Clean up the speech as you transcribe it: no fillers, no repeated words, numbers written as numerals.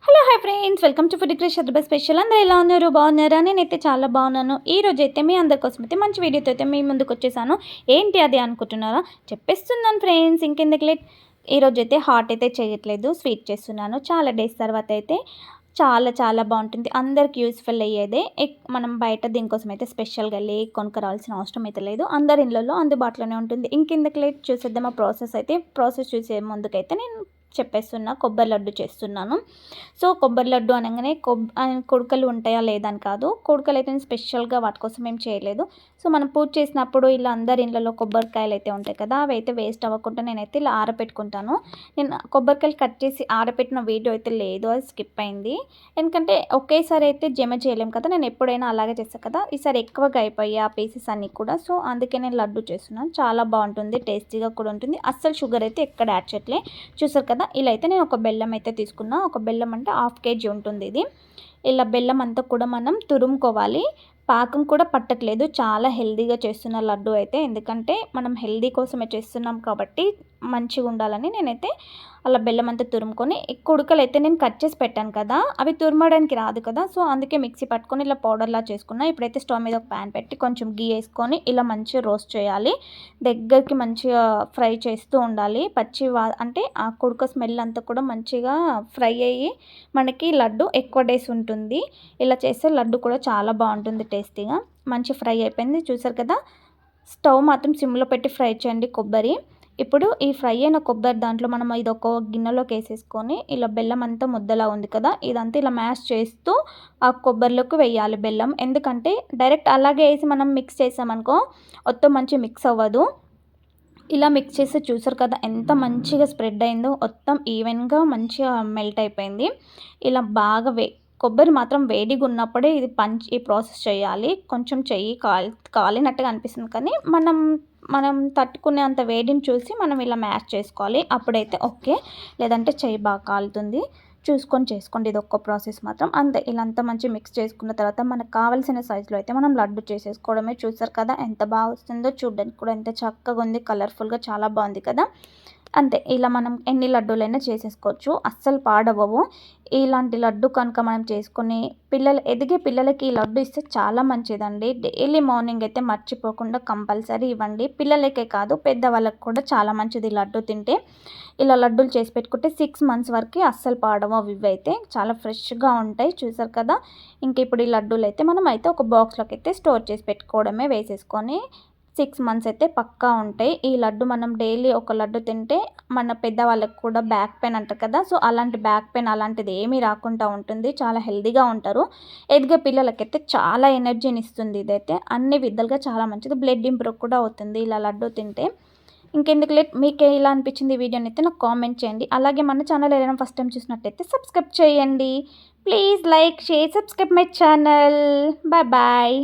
Hello hi friends, welcome to food Krish అద్భుత special. అందరూ ఎలా ఉన్నారు? బాగున్నారా? నేనైతే చాలా బాగున్నాను. ఈ రోజు అయితే మీ అందరి కోసం అయితే మంచి వీడియోతో అయితే మీ ముందుకు వచ్చేసాను. ఏంటి అది అనుకుంటున్నారా? చెప్పేస్తున్నాను ఫ్రెండ్స్, ఇంకెందుకు లేట్. ఈరోజు అయితే హాట్ అయితే చేయట్లేదు, స్వీట్ చేస్తున్నాను. చాలా డేస్ తర్వాత అయితే చాలా చాలా బాగుంటుంది, అందరికి యూస్ఫుల్ అయ్యేదే. మనం బయట దీనికోసం అయితే స్పెషల్గా వెళ్ళి కొనుక్కరావాల్సిన అవసరం అయితే లేదు, అందరి ఇళ్ళల్లో అందుబాటులోనే ఉంటుంది. ఇంకెందుకు లేట్, చూసేద్దాం ఆ ప్రాసెస్ అయితే. ప్రాసెస్ చూసే ముందుకైతే నేను చెప్పేస్తున్నా, కొబ్బరి లడ్డు చేస్తున్నాను. సో కొబ్బరి లడ్డు అనగానే కొడుకలు ఉంటాయా లేదని కాదు, కొడుకలు అయితే నేను స్పెషల్గా వాటి కోసం ఏం చేయలేదు. సో మనం పూజ చేసినప్పుడు ఇలా అందరి ఇళ్ళలో కొబ్బరికాయలు అయితే ఉంటాయి కదా, అవి అయితే వేస్ట్ అవ్వకుండా నేనైతే ఇలా ఆరబెట్టుకుంటాను. నేను కొబ్బరికాయలు కట్ చేసి ఆరబెట్టిన వీడియో అయితే లేదు, అది స్కిప్ అయింది. ఎందుకంటే ఒకేసారి అయితే జమ చేయలేము కదా, నేను ఎప్పుడైనా అలాగే చేస్తాను కదా. ఈసారి ఎక్కువగా అయిపోయాయి ఆ పీసెస్ అన్నీ కూడా, సో అందుకే నేను లడ్డు చేస్తున్నాను. చాలా బాగుంటుంది, టేస్టీగా కూడా ఉంటుంది. అస్సలు షుగర్ అయితే ఎక్కడ యాడ్ చేయట్లే. చూసారు కదా, ఇలా అయితే నేను ఒక బెల్లం అయితే తీసుకున్నా. ఒక బెల్లం అంటే 1/2 kg ఉంటుంది ఇది. ఇలా బెల్లం అంతా కూడా మనం తురుముకోవాలి. పాకం కూడా పట్టట్లేదు, చాలా హెల్తీగా చేస్తున్న లడ్డు అయితే. ఎందుకంటే మనం హెల్తీ కోసమే చేస్తున్నాం కాబట్టి మంచిగా ఉండాలని నేనైతే అలా బెల్లం అంతా తురుముకొని, కుడుకలు అయితే నేను కట్ చేసి పెట్టాను కదా, అవి తురమడానికి రాదు కదా, సో అందుకే మిక్సీ పట్టుకొని ఇలా పౌడర్లా చేసుకున్నా. ఇప్పుడైతే స్టవ్ మీద ఒక ప్యాన్ పెట్టి కొంచెం గీ వేసుకొని ఇలా మంచిగా రోస్ట్ చేయాలి. దగ్గరికి మంచిగా ఫ్రై చేస్తూ ఉండాలి. అంటే ఆ కుడుక స్మెల్ అంతా కూడా మంచిగా ఫ్రై అయ్యి మనకి లడ్డు ఎక్కువ డేస్ ఉంటుంది. ఇలా చేస్తే లడ్డు కూడా చాలా బాగుంటుంది టేస్టీగా. మంచి ఫ్రై అయిపోయింది, చూసారు కదా. స్టవ్ మాత్రం సిమ్లో పెట్టి ఫ్రై చేయండి కొబ్బరి. ఇప్పుడు ఈ ఫ్రై అయిన కొబ్బరి దాంట్లో మనం ఇది ఒక గిన్నెలోకి వేసేసుకొని, ఇలా బెల్లం అంతా ముద్దలా ఉంది కదా, ఇదంతా ఇలా మ్యాష్ చేస్తూ ఆ కొబ్బరిలోకి వేయాలి బెల్లం. ఎందుకంటే డైరెక్ట్ అలాగే వేసి మనం మిక్స్ చేసామనుకో మొత్తం మంచి మిక్స్ అవ్వదు. ఇలా మిక్స్ చేసి చూసారు కదా ఎంత మంచిగా స్ప్రెడ్ అయిందో, మొత్తం ఈవెన్గా మంచిగా మెల్ట్ అయిపోయింది. ఇలా బాగా కొబ్బరి మాత్రం వేడిగా ఉన్నప్పుడే ఈ ప్రాసెస్ చేయాలి. కొంచెం చెయ్యి కాలినట్టుగా అనిపిస్తుంది, కానీ మనం తట్టుకునే అంత వేడిని చూసి మనం ఇలా మ్యాష్ చేసుకోవాలి, అప్పుడైతే ఓకే. లేదంటే చెయ్యి బాగా కాలుతుంది, చూసుకొని చేసుకోండి. ఇది ఒక్క ప్రాసెస్ మాత్రం అంతే. ఇలా అంతా మంచి మిక్స్ చేసుకున్న తర్వాత మనకు కావాల్సిన సైజులో అయితే మనం లడ్డు చేసేసుకోవడమే. చూసారు కదా ఎంత బాగా వస్తుందో, చూడడానికి కూడా ఎంత చక్కగా ఉంది, కలర్ఫుల్గా చాలా బాగుంది కదా. అంతే, ఇలా మనం ఎన్ని లడ్డూలైనా చేసేసుకోవచ్చు, అస్సలు పాడవవు. ఇలాంటి లడ్డు కనుక మనం చేసుకొని ఎదిగే పిల్లలకి ఈ లడ్డు ఇస్తే చాలా మంచిదండి. డైలీ మార్నింగ్ అయితే మర్చిపోకుండా కంపల్సరీ ఇవ్వండి. పిల్లలకే కాదు, పెద్దవాళ్ళకి కూడా చాలా మంచిది లడ్డు తింటే. ఇలా లడ్డూలు చేసి పెట్టుకుంటే 6 months వరకు అస్సలు పాడవు. ఇవైతే చాలా ఫ్రెష్గా ఉంటాయి, చూసారు కదా. ఇంక ఇప్పుడు ఈ లడ్డూలు అయితే మనం అయితే ఒక బాక్స్లోకి అయితే స్టోర్ చేసి పెట్టుకోవడమే, వేసేసుకొని 6 months అయితే పక్కా ఉంటాయి. ఈ లడ్డు మనం డైలీ ఒక లడ్డు తింటే మన పెద్దవాళ్ళకి కూడా బ్యాక్ పెయిన్ అంటారు కదా, సో అలాంటి బ్యాక్ పెయిన్ అలాంటిది ఏమీ రాకుండా ఉంటుంది. చాలా హెల్తీగా ఉంటారు. ఎదిగే పిల్లలకైతే చాలా ఎనర్జీని ఇస్తుంది ఇదైతే. అన్ని విధాలుగా చాలా మంచిది, బ్లడ్ ఇంప్రూవ్ కూడా అవుతుంది ఇలా లడ్డు తింటే. ఇంకెందుకు లేట్, మీకే ఇలా అనిపించింది ఈ వీడియోని అయితే నాకు కామెంట్ చేయండి. అలాగే మన ఛానల్ ఏదైనా ఫస్ట్ టైం చూసినట్టయితే సబ్స్క్రైబ్ చేయండి. Please like, share, subscribe my channel. Bye bye.